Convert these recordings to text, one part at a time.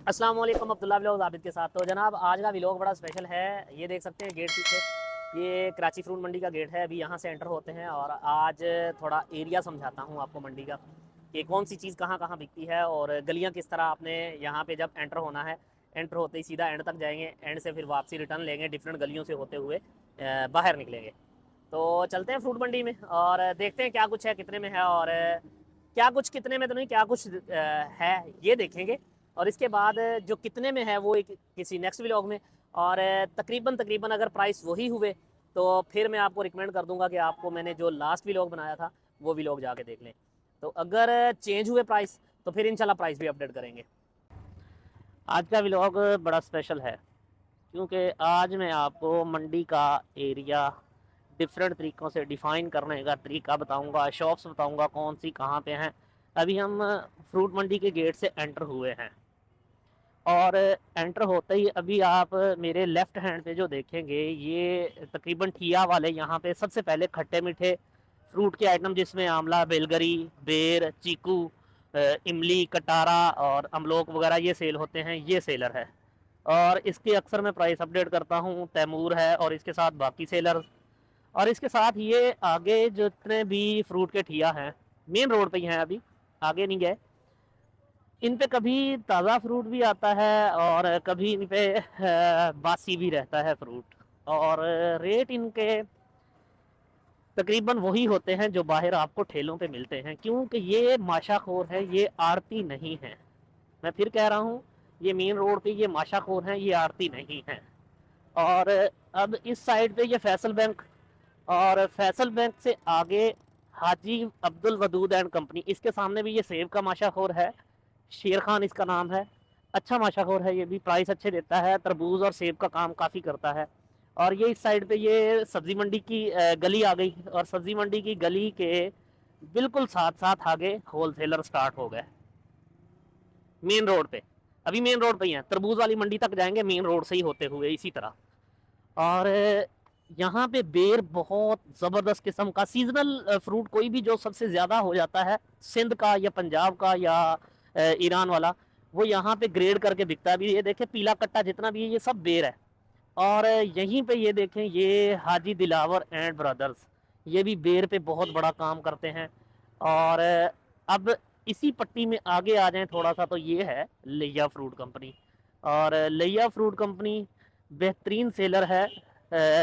अस्सलाम वालेकुम अब्दुल्ला व्लॉग्स आबिद के साथ। तो जनाब आज का व्लॉग बड़ा स्पेशल है। ये देख सकते हैं गेट पीछे, ये कराची फ्रूट मंडी का गेट है। अभी यहाँ से एंटर होते हैं और आज थोड़ा एरिया समझाता हूँ आपको मंडी का, कि कौन सी चीज़ कहाँ कहाँ बिकती है और गलियाँ किस तरह आपने यहाँ पे जब एंटर होना है। एंटर होते ही सीधा एंड तक जाएंगे, एंड से फिर वापसी रिटर्न लेंगे, डिफरेंट गलियों से होते हुए बाहर निकलेंगे। तो चलते हैं फ्रूट मंडी में और देखते हैं क्या कुछ है, कितने में है, और क्या कुछ कितने में तो नहीं, क्या कुछ है ये देखेंगे। और इसके बाद जो कितने में है वो एक किसी नेक्स्ट व्लॉग में। और तकरीबन तकरीबन अगर प्राइस वही हुए तो फिर मैं आपको रिकमेंड कर दूंगा कि आपको मैंने जो लास्ट व्लॉग बनाया था वो व्लॉग जाके देख लें। तो अगर चेंज हुए प्राइस तो फिर इंशाल्लाह प्राइस भी अपडेट करेंगे। आज का व्लॉग बड़ा स्पेशल है क्योंकि आज मैं आपको मंडी का एरिया डिफरेंट तरीक़ों से डिफ़ाइन करने का तरीका बताऊंगा, शॉप्स बताऊंगा कौन सी कहाँ पे हैं। अभी हम फ्रूट मंडी के गेट से एंटर हुए हैं और एंटर होते ही अभी आप मेरे लेफ़्ट हैंड पे जो देखेंगे ये तकरीबन ठिया वाले यहाँ पे सबसे पहले खट्टे मीठे फ्रूट के आइटम, जिसमें आंवला, बेलगरी, बेर, चीकू, इमली, कटारा और अमलोक वगैरह ये सेल होते हैं। ये सेलर है और इसकी अक्सर मैं प्राइस अपडेट करता हूँ। तैमूर है और इसके साथ बाकी सेलर, और इसके साथ ये आगे जितने भी फ्रूट के ठिया हैं मेन रोड पे ही हैं, अभी आगे नहीं गए। इन पे कभी ताज़ा फ्रूट भी आता है और कभी इन पे बासी भी रहता है फ्रूट, और रेट इनके तकरीबन वही होते हैं जो बाहर आपको ठेलों पे मिलते हैं, क्योंकि ये माशाखोर है, ये आड़ती नहीं है। मैं फिर कह रहा हूँ, ये मेन रोड पे ये माशाखोर हैं, ये आड़ती नहीं है। और अब इस साइड पे ये फैसल बैंक, और फैसल बैंक से आगे हाजी अब्दुल वदूद एंड कंपनी, इसके सामने भी ये सेब का माशाखोर है। शेर खान इसका नाम है। अच्छा माशाखोर है, ये भी प्राइस अच्छे देता है, तरबूज और सेब का काम काफ़ी करता है। और ये इस साइड पे ये सब्जी मंडी की गली आ गई, और सब्जी मंडी की गली के बिल्कुल साथ साथ आगे होलसेलर स्टार्ट हो गए मेन रोड पे। अभी मेन रोड पे ही हैं, तरबूज वाली मंडी तक जाएंगे मेन रोड से ही होते हुए इसी तरह। और यहाँ पे बेर बहुत ज़बरदस्त किस्म का सीजनल फ्रूट, कोई भी जो सबसे ज़्यादा हो जाता है सिंध का या पंजाब का या ईरान वाला, वो यहाँ पे ग्रेड करके बिकता है। अभी ये देखें पीला कट्टा जितना भी है ये सब बेर है। और यहीं पे ये देखें, ये हाजी दिलावर एंड ब्रदर्स, ये भी बेर पे बहुत बड़ा काम करते हैं। और अब इसी पट्टी में आगे आ जाएं थोड़ा सा तो ये है लिया फ्रूट कंपनी। और लिया फ्रूट कंपनी बेहतरीन सेलर है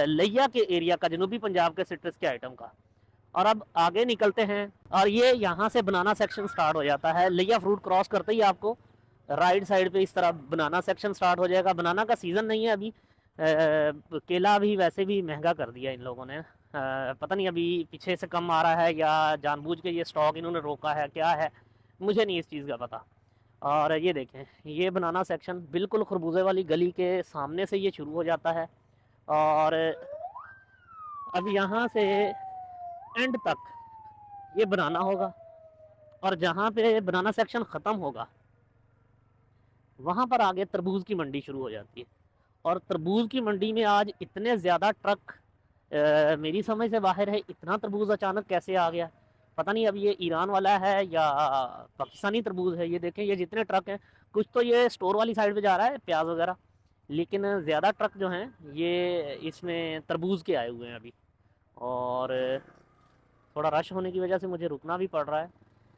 लिया के एरिया का, जनूबी पंजाब के सिट्रस के आइटम का। और अब आगे निकलते हैं और ये यहाँ से बनाना सेक्शन स्टार्ट हो जाता है। लिया फ्रूट क्रॉस करते ही आपको राइट साइड पे इस तरह बनाना सेक्शन स्टार्ट हो जाएगा। बनाना का सीज़न नहीं है अभी, केला भी वैसे भी महंगा कर दिया इन लोगों ने। पता नहीं अभी पीछे से कम आ रहा है या जानबूझ के ये स्टॉक इन्होंने रोका है, क्या है मुझे नहीं इस चीज़ का पता। और ये देखें, ये बनाना सेक्शन बिल्कुल खरबूजे वाली गली के सामने से ये शुरू हो जाता है। और अब यहाँ से एंड तक ये बनाना होगा, और जहाँ पे बनाना सेक्शन ख़त्म होगा वहाँ पर आगे तरबूज की मंडी शुरू हो जाती है। और तरबूज की मंडी में आज इतने ज़्यादा ट्रक मेरी समझ से बाहर है। इतना तरबूज अचानक कैसे आ गया पता नहीं। अब ये ईरान वाला है या पाकिस्तानी तरबूज है। ये देखें, ये जितने ट्रक हैं, कुछ तो ये स्टोर वाली साइड पे जा रहा है प्याज वगैरह, लेकिन ज़्यादा ट्रक जो हैं ये इसमें तरबूज के आए हुए हैं अभी। और थोड़ा रश होने की वजह से मुझे रुकना भी पड़ रहा है।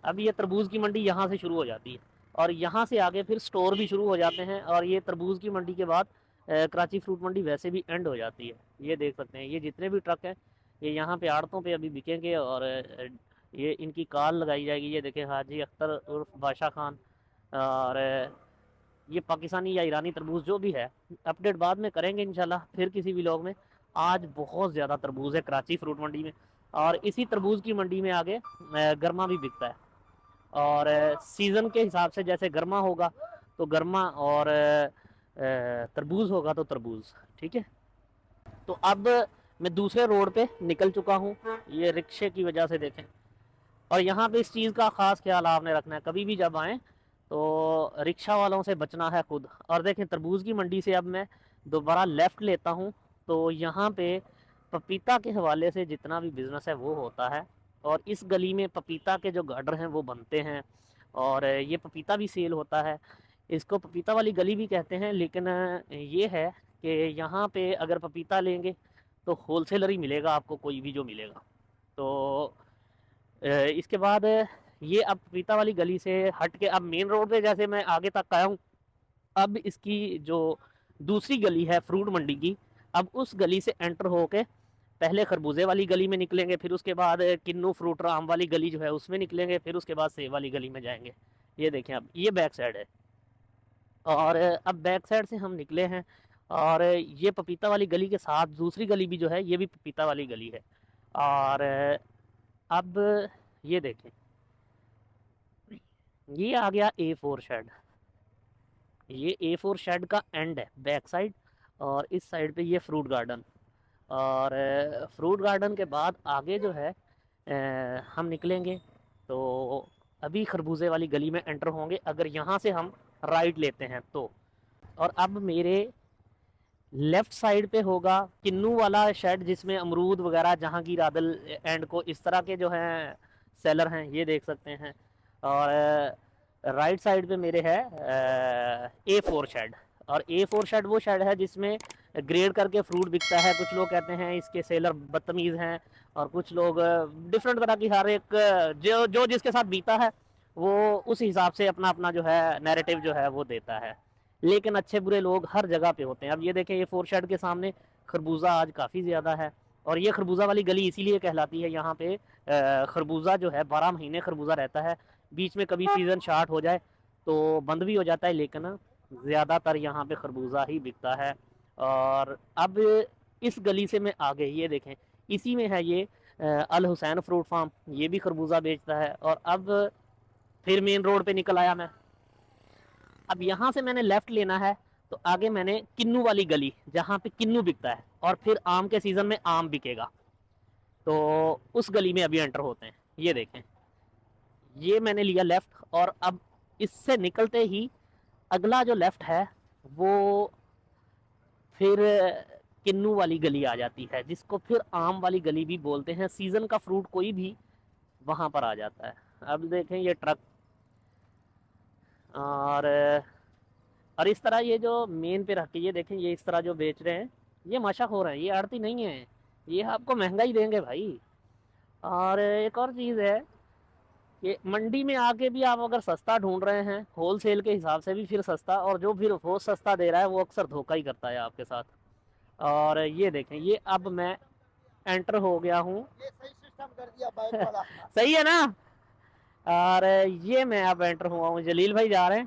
अब ये तरबूज की मंडी यहाँ से शुरू हो जाती है और यहाँ से आगे फिर स्टोर भी शुरू हो जाते हैं। और ये तरबूज की मंडी के बाद कराची फ्रूट मंडी वैसे भी एंड हो जाती है। ये देख सकते हैं, ये जितने भी ट्रक हैं ये यहाँ पे आड़तों पे अभी बिकेंगे और ये इनकी कॉल लगाई जाएगी। ये देखें, हाजी अख्तर उर्फ बादशाह खान। और ये पाकिस्तानी या ईरानी तरबूज जो भी है अपडेट बाद में करेंगे इंशाल्लाह फिर किसी व्लॉग में। आज बहुत ज़्यादा तरबूज है कराची फ्रूट मंडी में, और इसी तरबूज की मंडी में आगे गर्मा भी बिकता है। और सीज़न के हिसाब से जैसे गर्मा होगा तो गर्मा, और तरबूज होगा तो तरबूज। ठीक है, तो अब मैं दूसरे रोड पे निकल चुका हूँ। ये रिक्शे की वजह से देखें, और यहाँ पे इस चीज़ का ख़ास ख्याल आपने रखना है, कभी भी जब आएँ तो रिक्शा वालों से बचना है खुद। और देखें, तरबूज की मंडी से अब मैं दोबारा लेफ़्ट लेता हूँ तो यहाँ पे पपीता के हवाले से जितना भी बिज़नेस है वो होता है। और इस गली में पपीता के जो गार्डर हैं वो बनते हैं, और ये पपीता भी सेल होता है। इसको पपीता वाली गली भी कहते हैं, लेकिन ये है कि यहाँ पे अगर पपीता लेंगे तो होलसेलर ही मिलेगा आपको, कोई भी जो मिलेगा। तो इसके बाद ये अब पपीता वाली गली से हट के अब मेन रोड पे जैसे मैं आगे तक आया हूँ, अब इसकी जो दूसरी गली है फ्रूट मंडी की, अब उस गली से एंटर होके पहले खरबूजे वाली गली में निकलेंगे, फिर उसके बाद किन्नू फ्रूट आम वाली गली जो है उसमें निकलेंगे, फिर उसके बाद सेब वाली गली में जाएंगे। ये देखें, अब ये बैक साइड है, और अब बैक साइड से हम निकले हैं, और ये पपीता वाली गली के साथ दूसरी गली भी जो है ये भी पपीता वाली गली है। और अब ये देखें, ये आ गया A4 शेड। ये A4 शेड का एंड है बैक साइड, और इस साइड पे ये फ्रूट गार्डन। और फ्रूट गार्डन के बाद आगे जो है हम निकलेंगे तो अभी खरबूजे वाली गली में एंटर होंगे, अगर यहाँ से हम राइट लेते हैं तो। और अब मेरे लेफ्ट साइड पे होगा किन्नू वाला शेड, जिसमें अमरूद वगैरह जहांगीर आदल एंड को इस तरह के जो हैं सेलर हैं, ये देख सकते हैं। और राइट साइड पे मेरे है A4 शेड। और A4 शेड वो शेड है जिसमें ग्रेड करके फ्रूट बिकता है। कुछ लोग कहते हैं इसके सेलर बदतमीज़ हैं, और कुछ लोग डिफरेंट तरह की, हर एक जो जो जिसके साथ बीता है वो उस हिसाब से अपना अपना जो है नैरेटिव जो है वो देता है। लेकिन अच्छे बुरे लोग हर जगह पे होते हैं। अब ये देखें, ये फोर शेड के सामने खरबूजा आज काफ़ी ज़्यादा है, और ये खरबूजा वाली गली इसीलिए कहलाती है। यहाँ पे खरबूजा जो है 12 महीने खरबूजा रहता है। बीच में कभी सीज़न शार्ट हो जाए तो बंद भी हो जाता है, लेकिन ज़्यादातर यहाँ पे खरबूजा ही बिकता है। और अब इस गली से मैं आगे, ये देखें, इसी में है ये अल हुसैन फ्रूट फार्म, ये भी खरबूजा बेचता है। और अब फिर मेन रोड पे निकल आया मैं। अब यहाँ से मैंने लेफ्ट लेना है तो आगे मैंने किन्नू वाली गली, जहाँ पे किन्नू बिकता है, और फिर आम के सीज़न में आम बिकेगा, तो उस गली में अभी एंटर होते हैं। ये देखें, ये मैंने लिया लेफ्ट, और अब इससे निकलते ही अगला जो लेफ्ट है वो फिर किन्नू वाली गली आ जाती है, जिसको फिर आम वाली गली भी बोलते हैं। सीज़न का फ्रूट कोई भी वहाँ पर आ जाता है। अब देखें ये ट्रक, और इस तरह ये जो मेन पे रख के, ये देखें, ये इस तरह जो बेच रहे हैं ये माशा हो रहे हैं, ये आड़ती नहीं है, ये आपको महंगा ही देंगे भाई। और एक और चीज़ है कि मंडी में आके भी आप अगर सस्ता ढूंढ रहे हैं, होल सेल के हिसाब से भी फिर सस्ता, और जो फिर वो सस्ता दे रहा है वो अक्सर धोखा ही करता है आपके साथ। और ये देखें, ये अब मैं एंटर हो गया हूँ। ये सही सिस्टम कर दिया बाइक वाला सही है ना। और ये मैं अब एंटर हुआ हूँ, जलील भाई जा रहे हैं,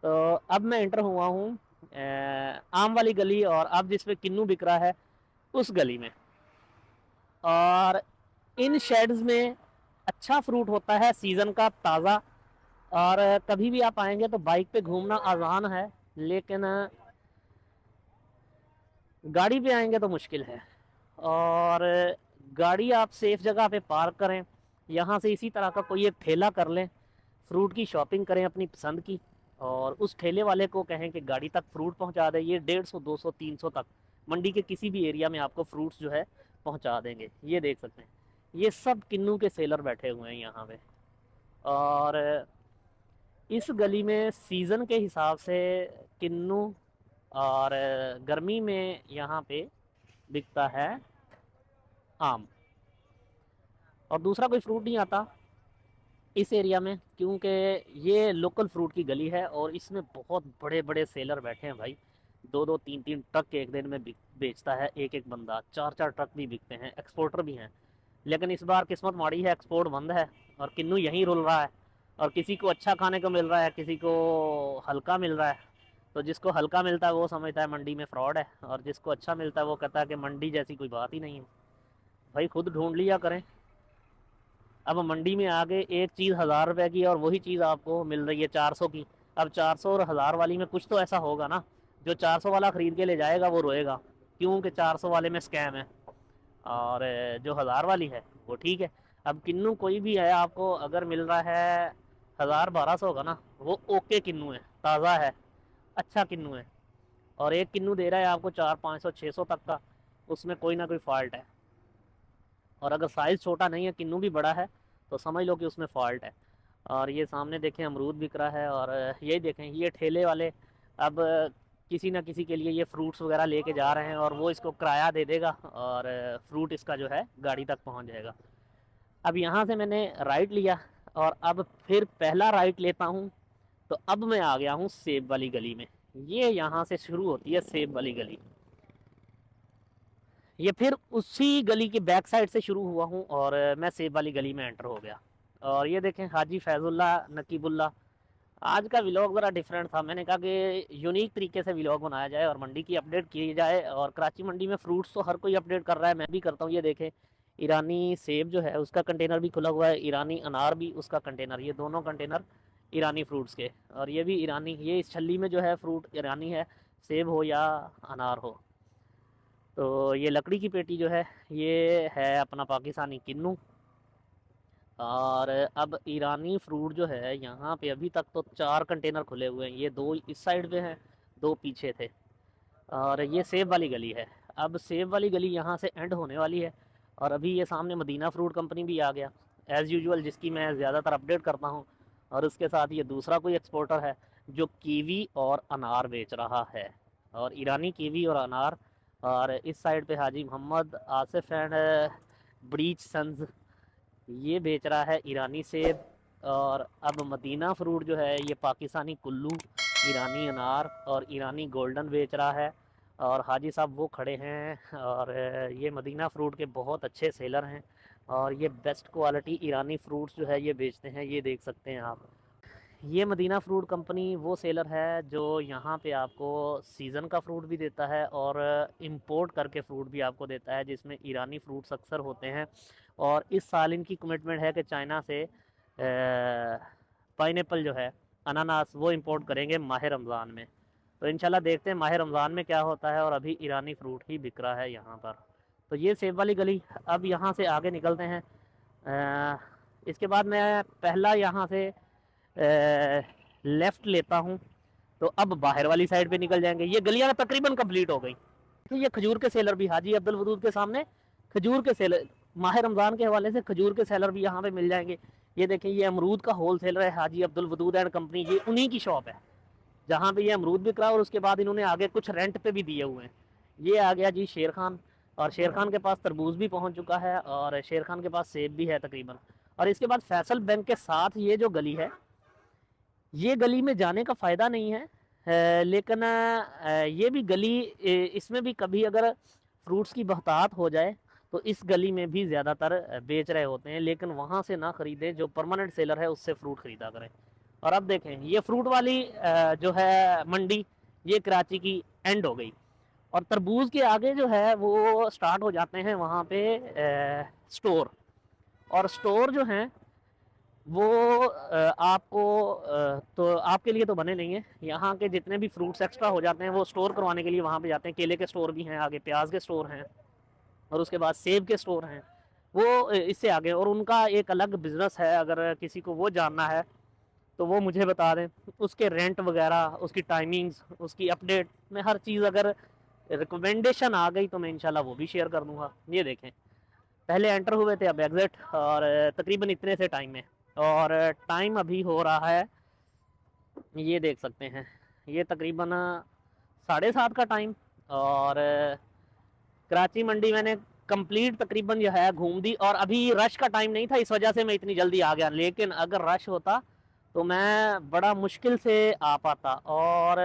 तो अब मैं एंटर हुआ हूँ आम वाली गली, और अब जिसपे किन्नू बिक रहा है उस गली में। और इन शेड्स में अच्छा फ्रूट होता है सीज़न का ताज़ा। और कभी भी आप आएंगे तो बाइक पे घूमना आसान है, लेकिन गाड़ी पे आएंगे तो मुश्किल है। और गाड़ी आप सेफ जगह पे पार्क करें, यहाँ से इसी तरह का कोई एक ठेला कर लें, फ्रूट की शॉपिंग करें अपनी पसंद की, और उस ठेले वाले को कहें कि गाड़ी तक फ्रूट पहुँचा दे। ये 150, 200, 300 तक मंडी के किसी भी एरिया में आपको फ्रूट्स जो है पहुँचा देंगे। ये देख सकते हैं, ये सब किन्नू के सेलर बैठे हुए हैं यहाँ पे। और इस गली में सीज़न के हिसाब से किन्नू, और गर्मी में यहाँ पे बिकता है आम, और दूसरा कोई फ्रूट नहीं आता इस एरिया में, क्योंकि ये लोकल फ्रूट की गली है। और इसमें बहुत बड़े बड़े सेलर बैठे हैं भाई, 2-2, 3-3 ट्रक एक दिन में बेचता है एक एक बंदा, 4-4 ट्रक भी बिकते हैं, एक्सपोर्टर भी हैं। लेकिन इस बार किस्मत माड़ी है, एक्सपोर्ट बंद है और किन्नू यहीं रुल रहा है। और किसी को अच्छा खाने को मिल रहा है, किसी को हल्का मिल रहा है। तो जिसको हल्का मिलता है वो समझता है मंडी में फ्रॉड है, और जिसको अच्छा मिलता है वो कहता है कि मंडी जैसी कोई बात ही नहीं है। भाई खुद ढूंढ लिया करें। अब मंडी में आगे एक चीज़ 1000 रुपये की, और वही चीज़ आपको मिल रही है 400 की। अब 400 और 1000 वाली में कुछ तो ऐसा होगा ना, जो 400 वाला ख़रीद के ले जाएगा वो रोएगा, क्योंकि 400 वाले में स्कैम है, और जो 1000 वाली है वो ठीक है। अब किन्नू कोई भी है, आपको अगर मिल रहा है 1000-1200 का ना, वो ओके किन्नू है, ताज़ा है, अच्छा किन्नू है। और एक किन्नू दे रहा है आपको 400-500-600 तक का, उसमें कोई ना कोई फॉल्ट है। और अगर साइज़ छोटा नहीं है, किन्नू भी बड़ा है, तो समझ लो कि उसमें फॉल्ट है। और ये सामने देखें अमरूद बिक रहा है। और यही देखें ये ठेले वाले अब किसी ना किसी के लिए ये फ्रूट्स वगैरह लेके जा रहे हैं और वो इसको किराया दे देगा और फ्रूट इसका जो है गाड़ी तक पहुंच जाएगा। अब यहाँ से मैंने राइट लिया और अब फिर पहला राइट लेता हूँ तो अब मैं आ गया हूँ सेब वाली गली में। ये यहाँ से शुरू होती है सेब वाली गली। ये फिर उसी गली के बैक साइड से शुरू हुआ हूँ और मैं सेब वाली गली में एंटर हो गया। और ये देखें हाजी फैजुल्ला नकीबुल्ला। आज का व्लॉग ज़रा डिफरेंट था। मैंने कहा कि यूनिक तरीके से व्लॉग बनाया जाए और मंडी की अपडेट की जाए। और कराची मंडी में फ्रूट्स तो हर कोई अपडेट कर रहा है, मैं भी करता हूँ। ये देखें ईरानी सेब जो है उसका कंटेनर भी खुला हुआ है, ईरानी अनार भी उसका कंटेनर, ये दोनों कंटेनर ईरानी फ्रूट्स के। और ये भी ईरानी, ये इस छल्ली में जो है फ्रूट ईरानी है, सेब हो या अनार हो। तो ये लकड़ी की पेटी जो है ये है अपना पाकिस्तानी किन्नू। और अब ईरानी फ्रूट जो है यहाँ पे अभी तक तो 4 कंटेनर खुले हुए हैं। ये 2 इस साइड पे हैं, 2 पीछे थे। और ये सेब वाली गली है। अब सेब वाली गली यहाँ से एंड होने वाली है और अभी ये सामने मदीना फ्रूट कंपनी भी आ गया एज़ यूजुअल, जिसकी मैं ज़्यादातर अपडेट करता हूँ। और उसके साथ ये दूसरा कोई एक्सपोर्टर है जो कीवी और अनार बेच रहा है, और ईरानी कीवी और अनार। और इस साइड पे हाजी मोहम्मद आसिफ एंड ब्रीच सन्स, ये बेच रहा है ईरानी सेब। और अब मदीना फ्रूट जो है ये पाकिस्तानी कुल्लू, ईरानी अनार और ईरानी गोल्डन बेच रहा है। और हाजी साहब वो खड़े हैं और ये मदीना फ्रूट के बहुत अच्छे सेलर हैं और ये बेस्ट क्वालिटी ईरानी फ्रूट्स जो है ये बेचते हैं। ये देख सकते हैं आप, ये मदीना फ्रूट कंपनी वो सेलर है जो यहाँ पे आपको सीज़न का फ्रूट भी देता है और इंपोर्ट करके फ्रूट भी आपको देता है, जिसमें ईरानी फ्रूट्स अक्सर होते हैं। और इस साल इनकी कमिटमेंट है कि चाइना से पाइनएप्पल जो है, अनानास, वो इंपोर्ट करेंगे माह रमज़ान में। तो इंशाल्लाह देखते हैं माह रमज़ान में क्या होता है। और अभी ईरानी फ्रूट ही बिक रहा है यहाँ पर। तो ये सेब वाली गली। अब यहाँ से आगे निकलते हैं। इसके बाद मैं पहला यहाँ से लेफ़्ट लेता हूँ तो अब बाहर वाली साइड पे निकल जाएंगे। ये गलियाँ तकरीबन कंप्लीट हो गई। तो ये खजूर के सेलर भी हाजी अब्दुल वदूद के सामने, खजूर के सेलर माह रमज़ान के हवाले से खजूर के सेलर भी यहाँ पे मिल जाएंगे। ये देखें ये अमरूद का होल सेलर है हाजी अब्दुल वदूद एंड कंपनी, ये उन्हीं की शॉप है जहाँ पे ये अमरूद बिक रहा है। और उसके बाद इन्होंने आगे कुछ रेंट पे भी दिए हुए हैं। ये आ गया जी शेर खान, और शेर खान के पास तरबूज भी पहुँच चुका है और शेर खान के पास सेब भी है तकरीबन। और इसके बाद फैसल बैंक के साथ ये जो गली है, ये गली में जाने का फ़ायदा नहीं है, लेकिन ये भी गली, इसमें भी कभी अगर फ्रूट्स की बहतात हो जाए तो इस गली में भी ज़्यादातर बेच रहे होते हैं। लेकिन वहाँ से ना ख़रीदें, जो परमानेंट सेलर है उससे फ़्रूट ख़रीदा करें। और अब देखें ये फ्रूट वाली जो है मंडी, ये कराची की एंड हो गई। और तरबूज के आगे जो है वो स्टार्ट हो जाते हैं वहाँ पे स्टोर। और स्टोर जो हैं वो आपको तो आपके लिए तो बने नहीं है। यहाँ के जितने भी फ्रूट्स एक्स्ट्रा हो जाते हैं वो स्टोर करवाने के लिए वहाँ पे जाते हैं। केले के स्टोर भी हैं, आगे प्याज के स्टोर हैं और उसके बाद सेब के स्टोर हैं, वो इससे आगे। और उनका एक अलग बिज़नेस है, अगर किसी को वो जानना है तो वो मुझे बता दें। उसके रेंट वगैरह, उसकी टाइमिंग्स, उसकी अपडेट, मैं हर चीज़ अगर रिकमेंडेशन आ गई तो मैं इंशाल्लाह वो भी शेयर कर दूँगा। ये देखें पहले एंटर हुए थे अब एग्ज़िट, और तकरीबन इतने से टाइम में। और टाइम अभी हो रहा है, ये देख सकते हैं, ये तकरीबन 7:30 का टाइम। और कराची मंडी मैंने कंप्लीट तकरीबन जो है घूम दी। और अभी रश का टाइम नहीं था, इस वजह से मैं इतनी जल्दी आ गया। लेकिन अगर रश होता तो मैं बड़ा मुश्किल से आ पाता। और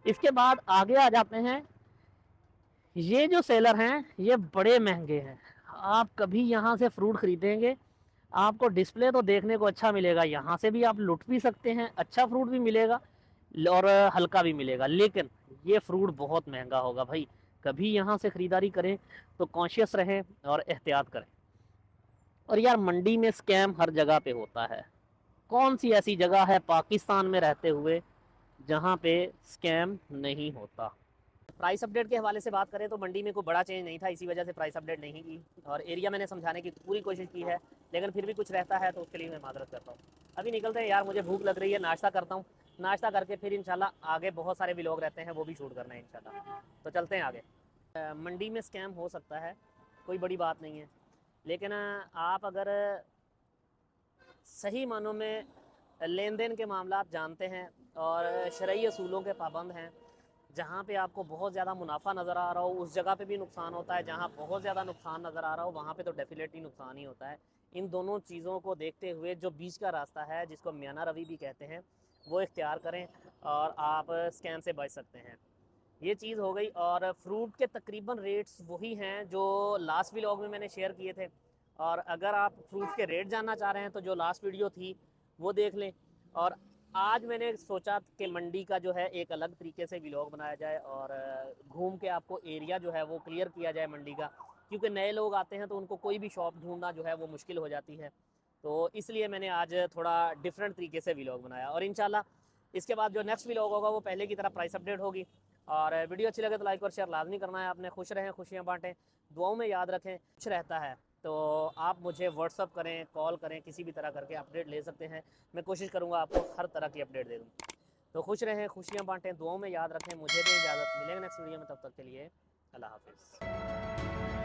इसके बाद आगे आ जाते हैं। ये जो सेलर हैं ये बड़े महंगे हैं। आप कभी यहाँ से फ्रूट ख़रीदेंगे, आपको डिस्प्ले तो देखने को अच्छा मिलेगा, यहाँ से भी आप लुट भी सकते हैं, अच्छा फ्रूट भी मिलेगा और हल्का भी मिलेगा। लेकिन ये फ्रूट बहुत महंगा होगा भाई। कभी यहाँ से ख़रीदारी करें तो कॉन्शियस रहें और एहतियात करें। और यार मंडी में स्कैम हर जगह पे होता है। कौन सी ऐसी जगह है पाकिस्तान में रहते हुए जहाँ पे स्कैम नहीं होता। प्राइस अपडेट के हवाले से बात करें तो मंडी में कोई बड़ा चेंज नहीं था, इसी वजह से प्राइस अपडेट नहीं की। और एरिया मैंने समझाने की पूरी कोशिश की है, लेकिन फिर भी कुछ रहता है तो उसके लिए मैं माजरत करता हूँ। अभी निकलते हैं यार, मुझे भूख लग रही है, नाश्ता करता हूँ। नाश्ता करके फिर इंशाल्लाह आगे बहुत सारे व्लॉग रहते हैं, वो भी शूट करना है इंशाल्लाह। तो चलते हैं आगे। मंडी में स्कैम हो सकता है, कोई बड़ी बात नहीं है। लेकिन आप अगर सही मानों में लेन देन के मामला जानते हैं और शरई असूलों के पाबंद हैं। जहाँ पे आपको बहुत ज़्यादा मुनाफा नज़र आ रहा हो उस जगह पे भी नुकसान होता है, जहाँ बहुत ज़्यादा नुकसान नज़र आ रहा हो वहाँ पे तो डेफिनेटली नुकसान ही होता है। इन दोनों चीज़ों को देखते हुए जो बीच का रास्ता है, जिसको मियाना रवि भी कहते हैं, वो इख्तियार करें और आप स्कैम से बच सकते हैं। ये चीज़ हो गई। और फ्रूट के तकरीबन रेट्स वही हैं जो लास्ट व्लॉग में मैंने शेयर किए थे। और अगर आप फ्रूट्स के रेट जानना चाह रहे हैं तो जो लास्ट वीडियो थी वो देख लें। और आज मैंने सोचा कि मंडी का जो है एक अलग तरीके से व्लॉग बनाया जाए और घूम के आपको एरिया जो है वो क्लियर किया जाए मंडी का, क्योंकि नए लोग आते हैं तो उनको कोई भी शॉप ढूंढना जो है वो मुश्किल हो जाती है। तो इसलिए मैंने आज थोड़ा डिफरेंट तरीके से व्लॉग बनाया और इंशाल्लाह इसके बाद जो नेक्स्ट व्लॉग होगा वो पहले की तरह प्राइस अपडेट होगी। और वीडियो अच्छी लगे तो लाइक और शेयर लाजमी करना है आपने। खुश रहें, खुशियाँ बांटें, दुआओं में याद रखें। कुछ रहता है तो आप मुझे व्हाट्सअप करें, कॉल करें, किसी भी तरह करके अपडेट ले सकते हैं। मैं कोशिश करूँगा आपको हर तरह की अपडेट दे दूँ। तो खुश रहें, खुशियाँ बांटें, दुआओं में याद रखें। मुझे दें इजाज़त, मिलेंगे नेक्स्ट वीडियो में, तब तक के लिए अल्लाह हाफिज़।